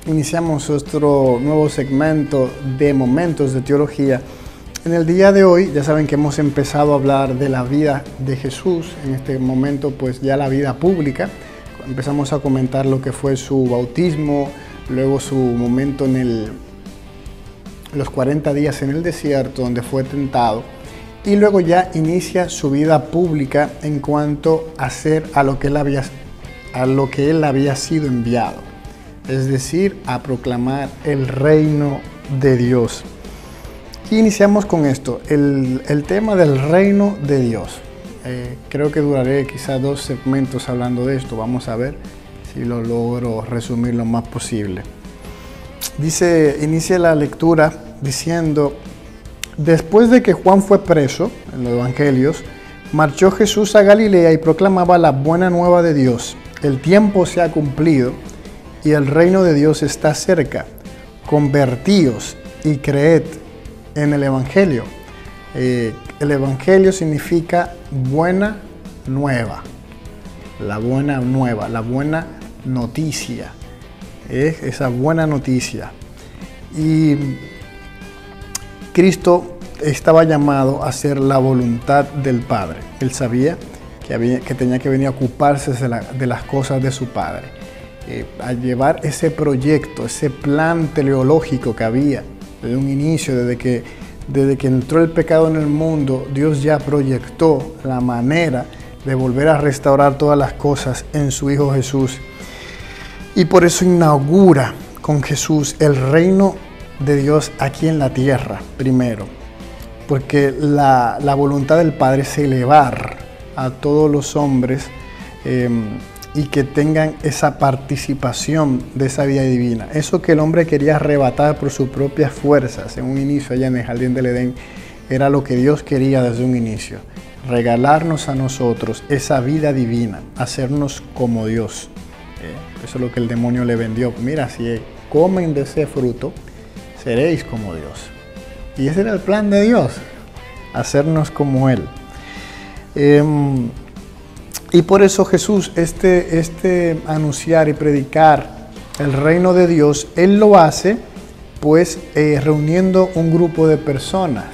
iniciamos nuestro nuevo segmento de Momentos de Teología. En el día de hoy, ya saben que hemos empezado a hablar de la vida de Jesús, en este momento pues ya la vida pública. Empezamos a comentar lo que fue su bautismo, luego su momento en los 40 días en el desierto donde fue tentado, y luego ya inicia su vida pública en cuanto a hacer a lo que él había sido enviado, es decir, a proclamar el reino de Dios. Y iniciamos con esto, el tema del reino de Dios. Creo que duraré quizás 2 segmentos hablando de esto. Vamos a ver si lo logro resumir lo más posible. Inicia la lectura diciendo: después de que Juan fue preso, en los evangelios, marchó Jesús a Galilea y proclamaba la buena nueva de Dios. El tiempo se ha cumplido y el reino de Dios está cerca. Convertíos y creed en el evangelio. El evangelio significa buena nueva, la buena nueva, la buena noticia, esa buena noticia. Y Cristo estaba llamado a hacer la voluntad del Padre. Él sabía que tenía que venir a ocuparse de las cosas de su Padre, a llevar ese proyecto, ese plan teleológico que había desde un inicio, desde que entró el pecado en el mundo. Dios ya proyectó la manera de volver a restaurar todas las cosas en su Hijo Jesús. Y por eso inaugura con Jesús el reino de Dios aquí en la tierra primero. Porque la voluntad del Padre es elevar a todos los hombres y que tengan esa participación de esa vida divina. Eso que el hombre quería arrebatar por sus propias fuerzas en un inicio allá en el Jardín del Edén, era lo que Dios quería desde un inicio. Regalarnos a nosotros esa vida divina, hacernos como Dios. Eso es lo que el demonio le vendió. Mira, si comen de ese fruto, seréis como Dios. Y ese era el plan de Dios, hacernos como Él. Y por eso Jesús, anunciar y predicar el reino de Dios, Él lo hace pues reuniendo un grupo de personas.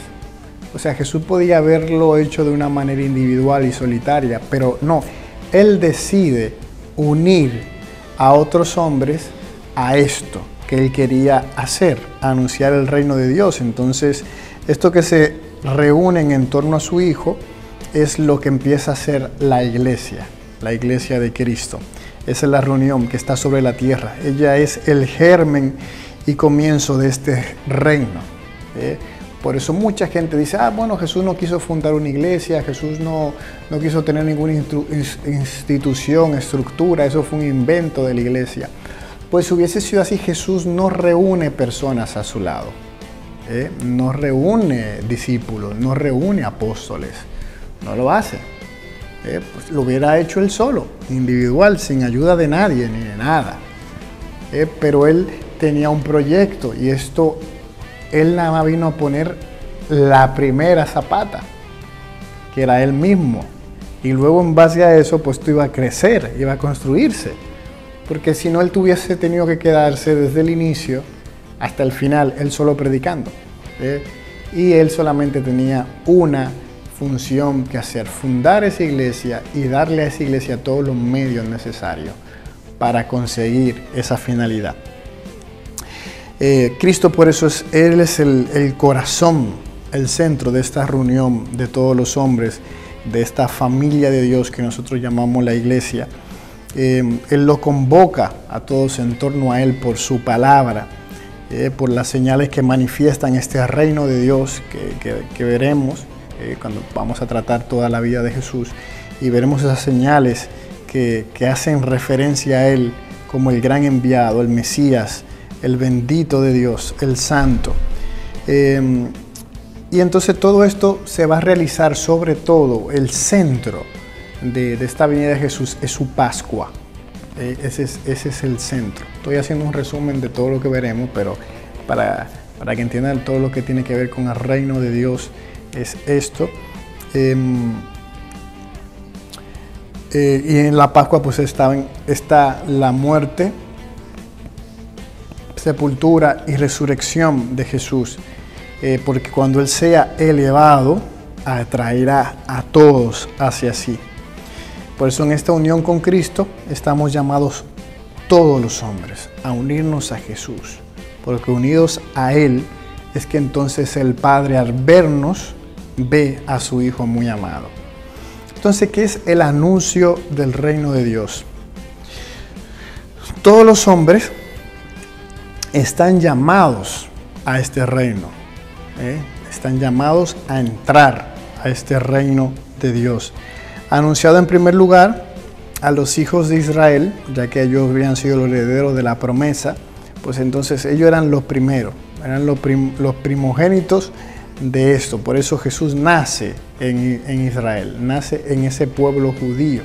O sea, Jesús podía haberlo hecho de una manera individual y solitaria, pero no, Él decide unir a otros hombres a esto que Él quería hacer, anunciar el reino de Dios. Entonces, esto que se reúnen en torno a su Hijo es lo que empieza a ser la iglesia de Cristo. Esa es la reunión que está sobre la tierra. Ella es el germen y comienzo de este reino. Por eso mucha gente dice, bueno, Jesús no quiso fundar una iglesia, Jesús no quiso tener ninguna institución, estructura, eso fue un invento de la iglesia. Pues si hubiese sido así, Jesús no reúne personas a su lado, no reúne discípulos, no reúne apóstoles. No lo hace. Pues lo hubiera hecho él solo, individual, sin ayuda de nadie ni de nada. Pero él tenía un proyecto y él nada más vino a poner la primera zapata, que era él mismo. Y luego en base a eso, pues esto iba a crecer, iba a construirse. Porque si no, él tuviese tenido que quedarse desde el inicio hasta el final, él solo predicando. Y él solamente tenía una función que hacer: fundar esa iglesia y darle a esa iglesia todos los medios necesarios para conseguir esa finalidad. Cristo, por eso Él es el corazón, el centro de esta reunión de todos los hombres, de esta familia de Dios que nosotros llamamos la iglesia. Él lo convoca a todos en torno a Él por su palabra, por las señales que manifiestan este reino de Dios que veremos cuando vamos a tratar toda la vida de Jesús, y veremos esas señales que hacen referencia a Él como el gran enviado, el Mesías, el bendito de Dios, el santo. Y entonces todo esto se va a realizar, sobre todo el centro de esta venida de Jesús es su Pascua. Ese es el centro. Estoy haciendo un resumen de todo lo que veremos, pero para que entiendan todo lo que tiene que ver con el reino de Dios es esto. Y en la Pascua pues está la muerte sepultura y resurrección de Jesús, porque cuando Él sea elevado, atraerá a todos hacia sí. Por eso en esta unión con Cristo estamos llamados todos los hombres a unirnos a Jesús, porque unidos a Él es que entonces el Padre, al vernos, ve a su Hijo muy amado. Entonces, ¿qué es el anuncio del reino de Dios? Todos los hombres están llamados a este reino, están llamados a entrar a este reino de Dios. Anunciado en primer lugar a los hijos de Israel, ya que ellos habían sido los herederos de la promesa, pues entonces ellos eran los primeros, eran los primogénitos de esto. Por eso Jesús nace en Israel, nace en ese pueblo judío,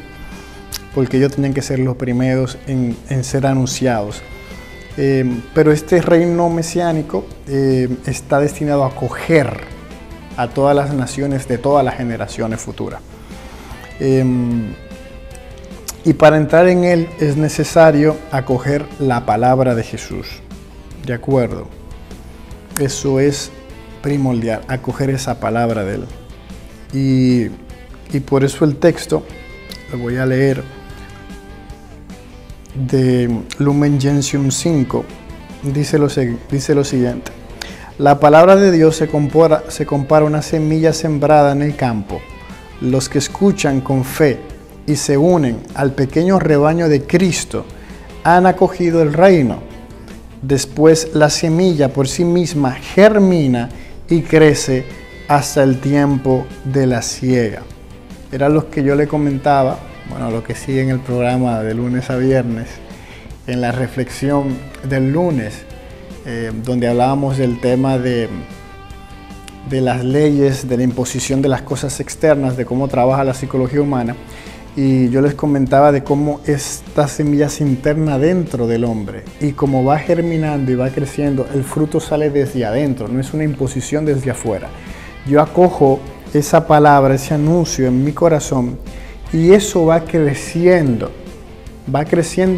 porque ellos tenían que ser los primeros en ser anunciados. Pero este reino mesiánico está destinado a acoger a todas las naciones de todas las generaciones futuras. Y para entrar en él es necesario acoger la palabra de Jesús. ¿De acuerdo? Eso es primordial, acoger esa palabra de él. Y por eso el texto, lo voy a leer, de Lumen Gentium 5, dice lo siguiente: la palabra de Dios se compara a una semilla sembrada en el campo. Los que escuchan con fe y se unen al pequeño rebaño de Cristo han acogido el reino. Después la semilla por sí misma germina y crece hasta el tiempo de la siega. Era lo que yo le comentaba, bueno, lo que sigue en el programa de lunes a viernes, en la reflexión del lunes, donde hablábamos del tema de las leyes, de la imposición de las cosas externas, de cómo trabaja la psicología humana. Y yo les comentaba de cómo esta semilla se interna dentro del hombre y como va germinando y va creciendo, el fruto sale desde adentro, no es una imposición desde afuera. Yo acojo esa palabra, ese anuncio en mi corazón y eso va creciendo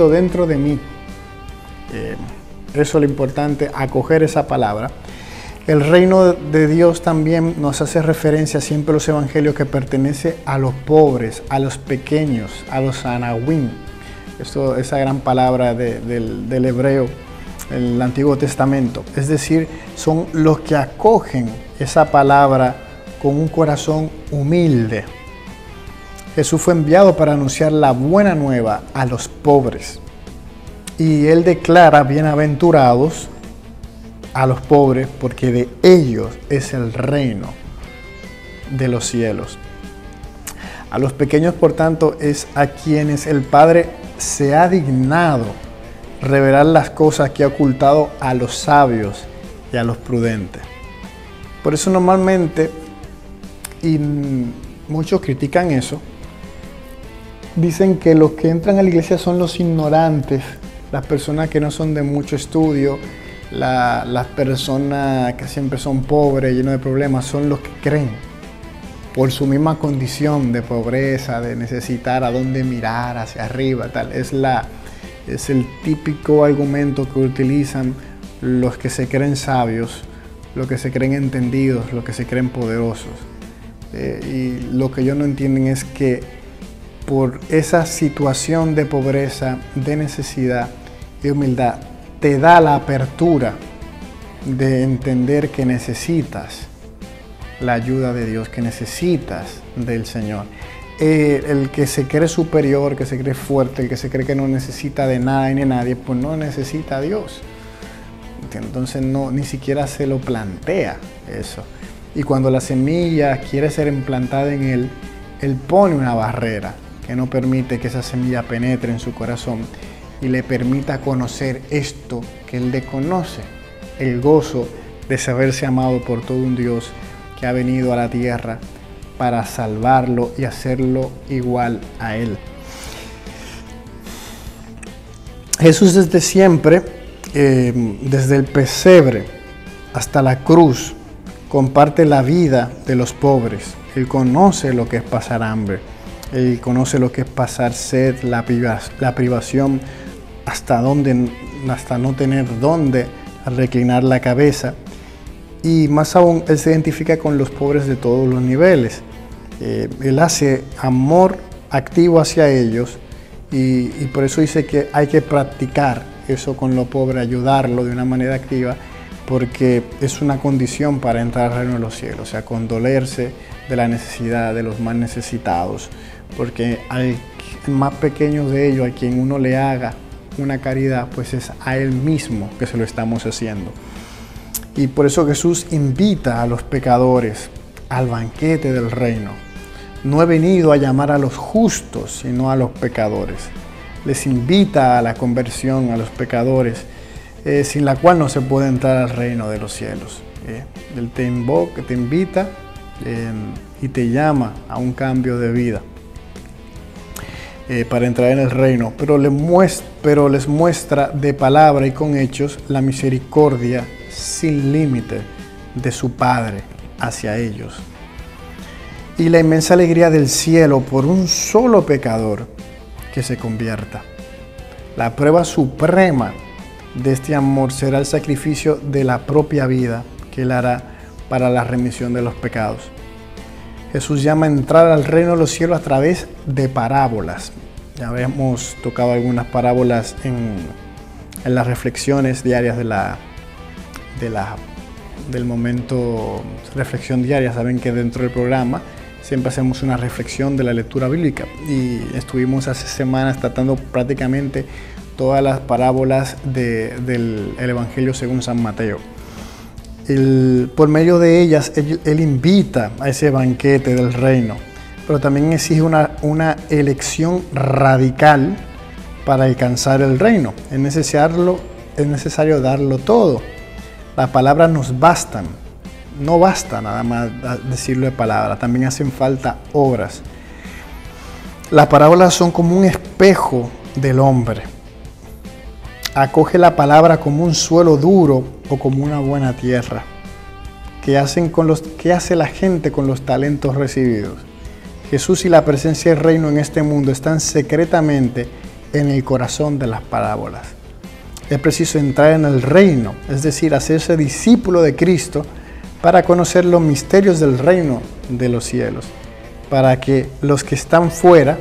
dentro de mí. Eso es lo importante, acoger esa palabra. El reino de Dios también nos hace referencia siempre a los evangelios que pertenece a los pobres, a los pequeños, a los anahuim. Esa gran palabra del hebreo, el Antiguo Testamento. Es decir, son los que acogen esa palabra con un corazón humilde. Jesús fue enviado para anunciar la buena nueva a los pobres. Y Él declara bienaventurados a los pobres, porque de ellos es el reino de los cielos. A los pequeños, por tanto, es a quienes el Padre se ha dignado revelar las cosas que ha ocultado a los sabios y a los prudentes. Por eso normalmente, y muchos critican eso, dicen que los que entran a la iglesia son los ignorantes, las personas que no son de mucho estudio, las personas que siempre son pobres, llenos de problemas, son los que creen por su misma condición de pobreza, de necesitar a dónde mirar, hacia arriba, tal. Es el típico argumento que utilizan los que se creen sabios, los que se creen entendidos, los que se creen poderosos. Y lo que ellos no entienden es que por esa situación de pobreza, de necesidad y humildad, te da la apertura de entender que necesitas la ayuda de Dios, que necesitas del Señor. El que se cree superior, que se cree fuerte, el que se cree que no necesita de nada y de nadie, pues no necesita a Dios. Entonces ni siquiera se lo plantea eso. Y cuando la semilla quiere ser implantada en él, Él pone una barrera que no permite que esa semilla penetre en su corazón y le permita conocer esto que Él desconoce, el gozo de saberse amado por todo un Dios que ha venido a la tierra para salvarlo y hacerlo igual a Él. Jesús desde siempre, desde el pesebre hasta la cruz, comparte la vida de los pobres. Él conoce lo que es pasar hambre, Él conoce lo que es pasar sed, la privación hasta no tener dónde reclinar la cabeza. Y más aún, Él se identifica con los pobres de todos los niveles. Él hace amor activo hacia ellos y por eso dice que hay que practicar eso con lo pobre, ayudarlo de una manera activa, porque es una condición para entrar al reino de los cielos, o sea, condolerse de la necesidad de los más necesitados, porque al más pequeño de ellos, a quien uno le haga una caridad, pues es a Él mismo que se lo estamos haciendo. Y por eso Jesús invita a los pecadores al banquete del reino. No he venido a llamar a los justos, sino a los pecadores. Les invita a la conversión a los pecadores, sin la cual no se puede entrar al reino de los cielos. Él te invoca, te invita y te llama a un cambio de vida para entrar en el reino, pero les muestra de palabra y con hechos la misericordia sin límite de su Padre hacia ellos y la inmensa alegría del cielo por un solo pecador que se convierta. La prueba suprema de este amor será el sacrificio de la propia vida que Él hará para la remisión de los pecados. Jesús llama a entrar al reino de los cielos a través de parábolas. Ya habíamos tocado algunas parábolas en las reflexiones diarias del momento reflexión diaria. Saben que dentro del programa siempre hacemos una reflexión de la lectura bíblica y estuvimos hace semanas tratando prácticamente todas las parábolas del Evangelio según San Mateo. Por medio de ellas, él invita a ese banquete del reino, pero también exige una elección radical para alcanzar el reino. Es necesario darlo todo. Las palabras nos bastan. No basta nada más decirlo de palabra, también hacen falta obras. Las parábolas son como un espejo del hombre. Acoge la palabra como un suelo duro o como una buena tierra. ¿Qué hace la gente con los talentos recibidos? Jesús y la presencia del reino en este mundo están secretamente en el corazón de las parábolas. Es preciso entrar en el reino, es decir, hacerse discípulo de Cristo para conocer los misterios del reino de los cielos, para que los que están fuera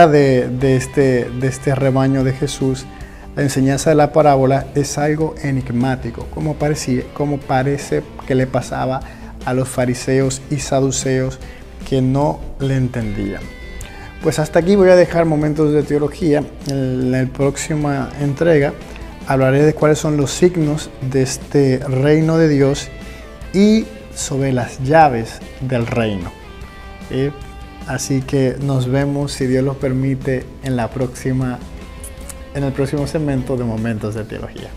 de este rebaño de Jesús, la enseñanza de la parábola es algo enigmático, como parece que le pasaba a los fariseos y saduceos que no le entendían. Pues hasta aquí voy a dejar momentos de teología. En la próxima entrega hablaré de cuáles son los signos de este reino de Dios y sobre las llaves del reino. Así que nos vemos, si Dios lo permite, en el próximo segmento de Momentos de Teología.